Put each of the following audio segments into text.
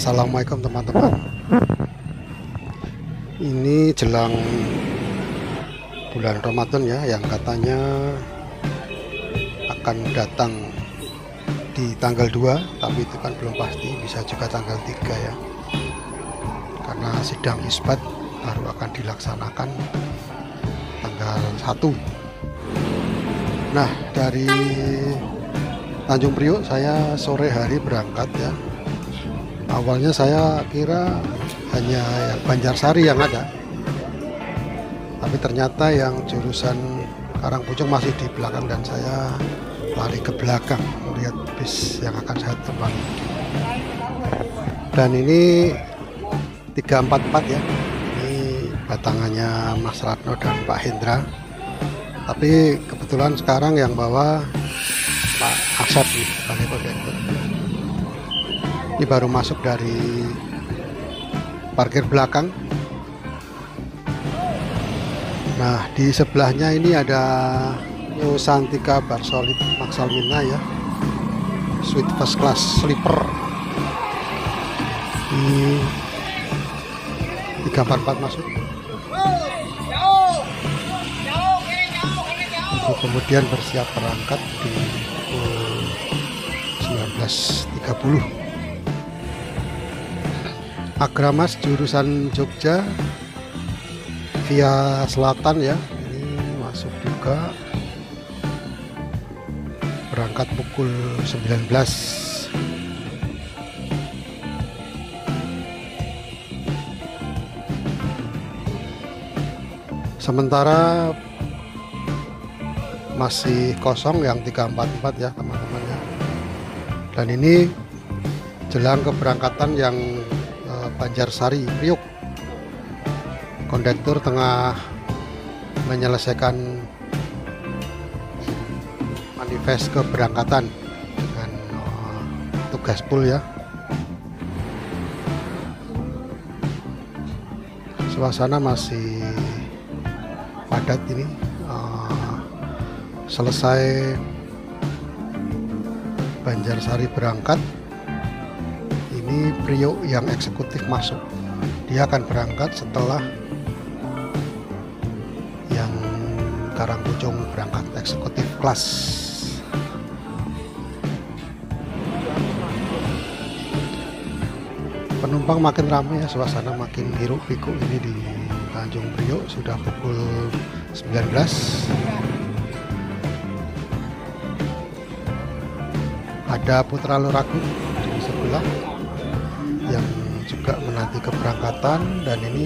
Assalamualaikum teman-teman. Ini jelang bulan Ramadan ya, yang katanya akan datang di tanggal 2, tapi itu kan belum pasti, bisa juga tanggal 3 ya. Karena sidang isbat baru akan dilaksanakan tanggal 1. Nah, dari Tanjung Priok saya sore hari berangkat ya. Awalnya saya kira hanya Banjarsari yang ada, tapi ternyata yang jurusan Karangpucung masih di belakang dan saya lari ke belakang melihat bis yang akan saya tumpangi. Dan ini 344 ya, ini batangannya Mas Ratno dan Pak Hendra, tapi kebetulan sekarang yang bawa Pak Asep nih sebagai kondektur. Ini baru masuk dari parkir belakang. Nah, di sebelahnya ini ada Nusantika Barsolid Maksalmina ya, suite first class sleeper di 344 masuk. Untuk kemudian bersiap berangkat di pukul 19.30. Agramas jurusan Jogja via selatan ya, ini masuk juga, berangkat pukul 19. Sementara masih kosong yang 344 ya teman-teman ya. Dan ini jelang keberangkatan yang Banjarsari Priok. Kondektur tengah menyelesaikan manifest keberangkatan dengan tugas pool ya. Suasana masih padat ini. Selesai Banjarsari berangkat, ini Priok yang eksekutif masuk. Dia akan berangkat setelah yang Karangpucung berangkat eksekutif kelas. Penumpang makin ramai ya, suasana makin hiruk pikuk ini di Tanjung Priok. Sudah pukul 19. Ada Putra Luragung di sebelah yang juga menanti keberangkatan, dan ini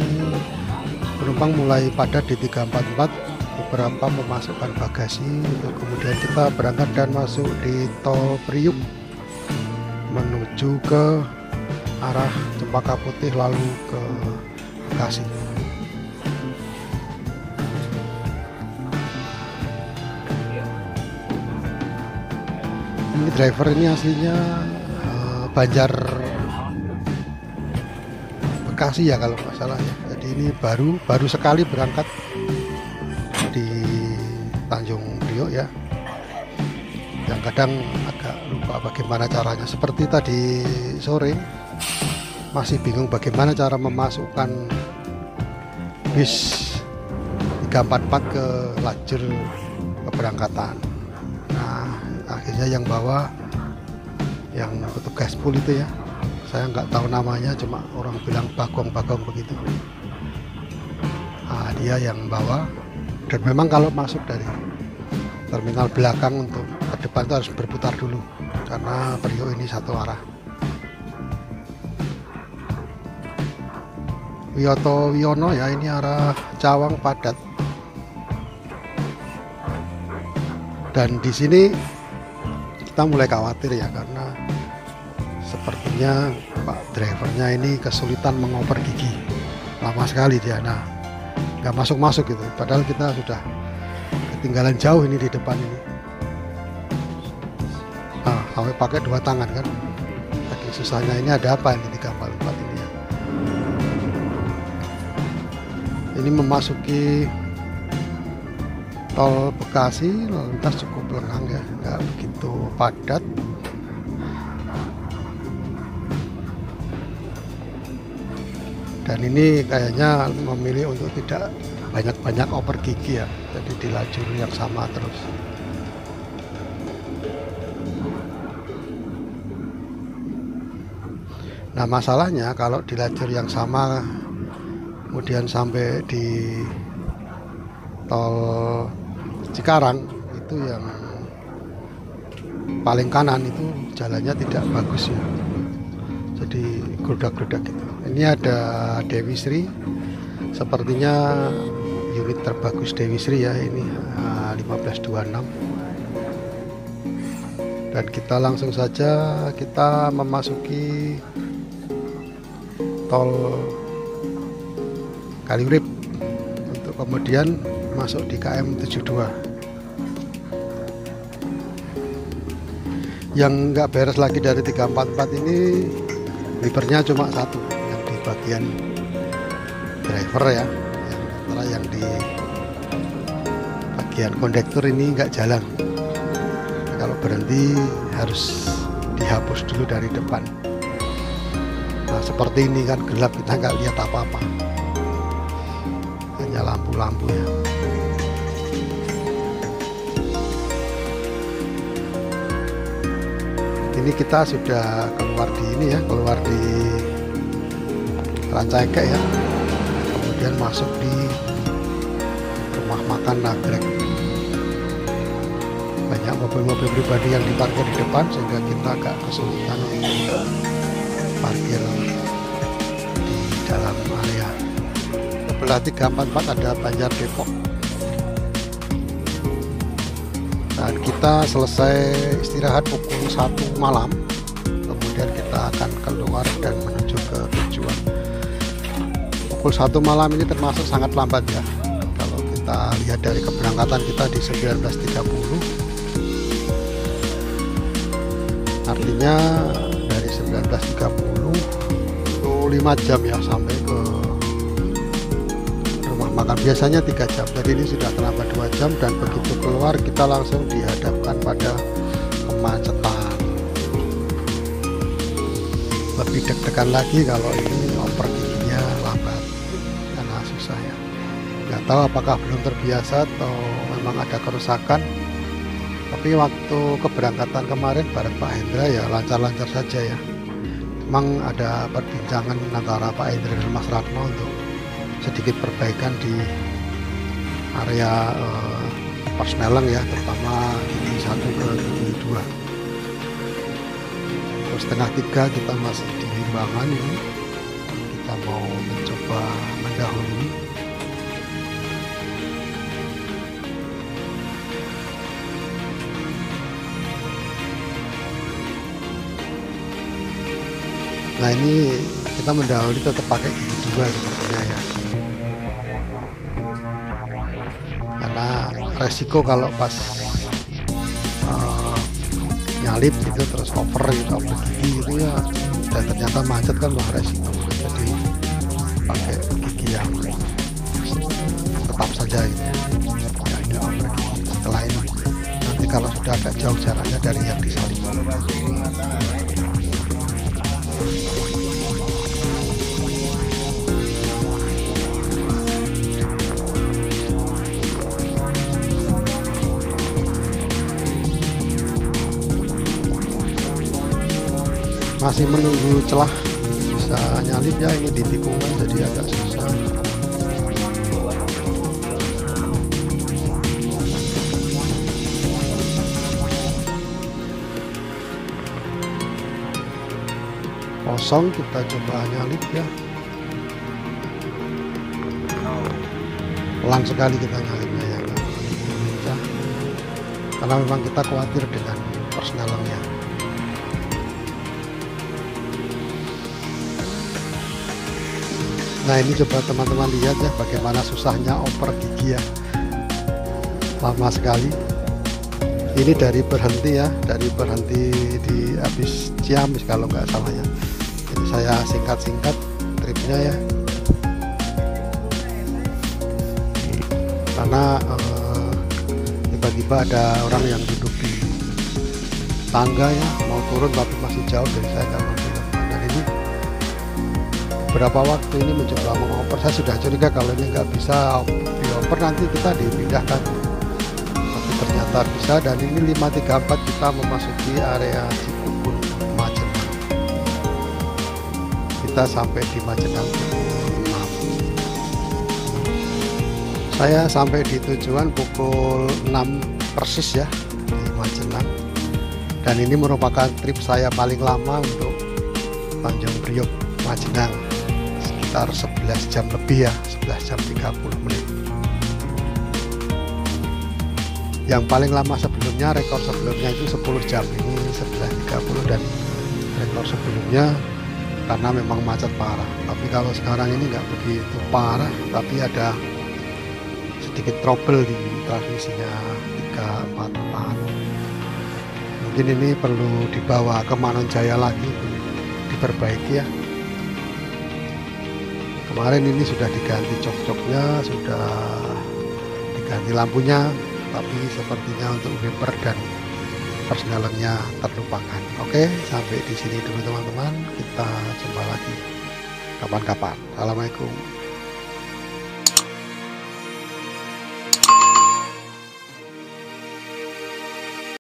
penumpang mulai padat di 344. Beberapa memasukkan bagasi untuk kemudian kita berangkat dan masuk di tol Priuk menuju ke arah Cempaka Putih lalu ke Bekasi. Ini driver ini aslinya Banjar Bekasi ya kalau nggak salah ya. Jadi ini baru sekali berangkat di Tanjung Priok ya. Yang kadang agak lupa bagaimana caranya. Seperti tadi sore masih bingung bagaimana cara memasukkan bis 344 ke lajur keberangkatan. Nah, akhirnya yang bawa yang petugas pool itu ya, saya nggak tahu namanya, cuma orang bilang bagong begitu. Nah, dia yang bawa, dan memang kalau masuk dari terminal belakang untuk ke depan itu harus berputar dulu karena Priok ini satu arah. Wiyoto Wiono ya, ini arah Cawang padat. Dan di sini kita mulai khawatir ya, karena sepertinya Pak drivernya ini kesulitan mengoper gigi, lama sekali dia. Nah, nggak masuk gitu, padahal kita sudah ketinggalan jauh ini di depan ini. Nah, sampai pakai 2 tangan kan, saking susahnya. Ini ada apa ini 344 ini ya. Ini memasuki tol Bekasi, lalu lintas cukup lengang ya, nggak begitu padat. Dan ini kayaknya memilih untuk tidak banyak-banyak oper gigi ya, jadi di lajur yang sama terus. Nah masalahnya kalau di lajur yang sama kemudian sampai di tol Cikarang itu yang paling kanan itu jalannya tidak bagus ya, jadi gerodak-gerodak gitu. Ini ada Dewi Sri, sepertinya unit terbagus Dewi Sri ya, ini 1526. Dan kita langsung saja kita memasuki tol Kaliurip untuk kemudian masuk di KM 72. Yang nggak beres lagi dari 344 ini wipernya cuma satu, yang di bagian driver ya, sementara yang di bagian kondektur ini nggak jalan. Kalau berhenti harus dihapus dulu dari depan. Nah seperti ini kan gelap, kita nggak lihat apa-apa, hanya lampu-lampu ya. Ini kita sudah keluar di ini ya, keluar di Rancaikek ya, kemudian masuk di rumah makan Nagrek. Banyak mobil-mobil pribadi yang diparkir di depan sehingga kita agak kesulitan untuk parkir di dalam area. Sebelah 344 ada Banjar Depok. Dan kita selesai istirahat pukul 1 malam, kemudian kita akan keluar dan menuju ke tujuan. Pukul 1 malam ini termasuk sangat lambat ya, kalau kita lihat dari keberangkatan kita di 19.30, artinya dari 19.30 itu 5 jam ya sampai ke makan. Biasanya 3 jam, jadi ini sudah terlambat 2 jam, dan begitu keluar kita langsung dihadapkan pada kemacetan. Lebih deg-degan lagi kalau ini oper giginya lambat karena susah ya. Nggak tahu apakah belum terbiasa atau memang ada kerusakan, tapi waktu keberangkatan kemarin bareng Pak Hendra ya lancar-lancar saja ya. Memang ada perbincangan antara Pak Hendra dan Mas Ratno untuk sedikit perbaikan di area Persneleng ya, terutama gigi 1 ke gigi 2. Terus setengah 3 kita masih di Limbangan ini, kita mau mencoba mendahului. Nah ini kita mendahului tetap pakai gigi 2 sepertinya ya, karena resiko kalau pas nyalip gitu terus over gitu, over gigi gitu ya, dan ternyata macet kan wah resiko. Jadi pakai gigi yang tetap saja gitu ya, ini over gigi. Setelah ini nanti kalau sudah agak jauh jaraknya dari yang disalip. Masih menunggu celah bisa nyalip ya, ini di tikungan jadi agak susah. Kosong, kita coba nyalip ya, pelan sekali kita nyalipnya ya, karena memang kita khawatir dengan Persnelengnya. Nah ini coba teman-teman lihat ya bagaimana susahnya oper gigi ya, lama sekali. Ini dari berhenti ya, dari berhenti di habis Ciamis kalau nggak salah ya. Ini saya singkat-singkat tripnya ya, karena tiba-tiba ada orang yang duduk di tangga ya, mau turun tapi masih jauh dari saya, nggak mampu. Dan ini beberapa waktu ini mencoba mengoper. Saya sudah curiga kalau ini nggak bisa dioper nanti kita dipindahkan, tapi ternyata bisa. Dan ini 534 kita memasuki area Cikubur Majenang. Kita sampai di Majenang pukul 6. Saya sampai di tujuan pukul 6 persis ya di Majenang. Dan ini merupakan trip saya paling lama untuk Tanjung Priok Majenang, sekitar 11 jam lebih ya, 11 jam 30 menit. Yang paling lama sebelumnya, rekor sebelumnya itu 10 jam, ini 11.30, dan rekor sebelumnya karena memang macet parah. Tapi kalau sekarang ini nggak begitu parah, tapi ada sedikit trouble di transmisinya 344. Mungkin ini perlu dibawa ke Manonjaya lagi, diperbaiki ya. Kemarin ini sudah diganti jok-joknya, sudah diganti lampunya, tapi sepertinya untuk wiper dan persnelennya terlupakan. Oke, sampai di sini dulu teman-teman, kita jumpa lagi kapan-kapan. Assalamualaikum.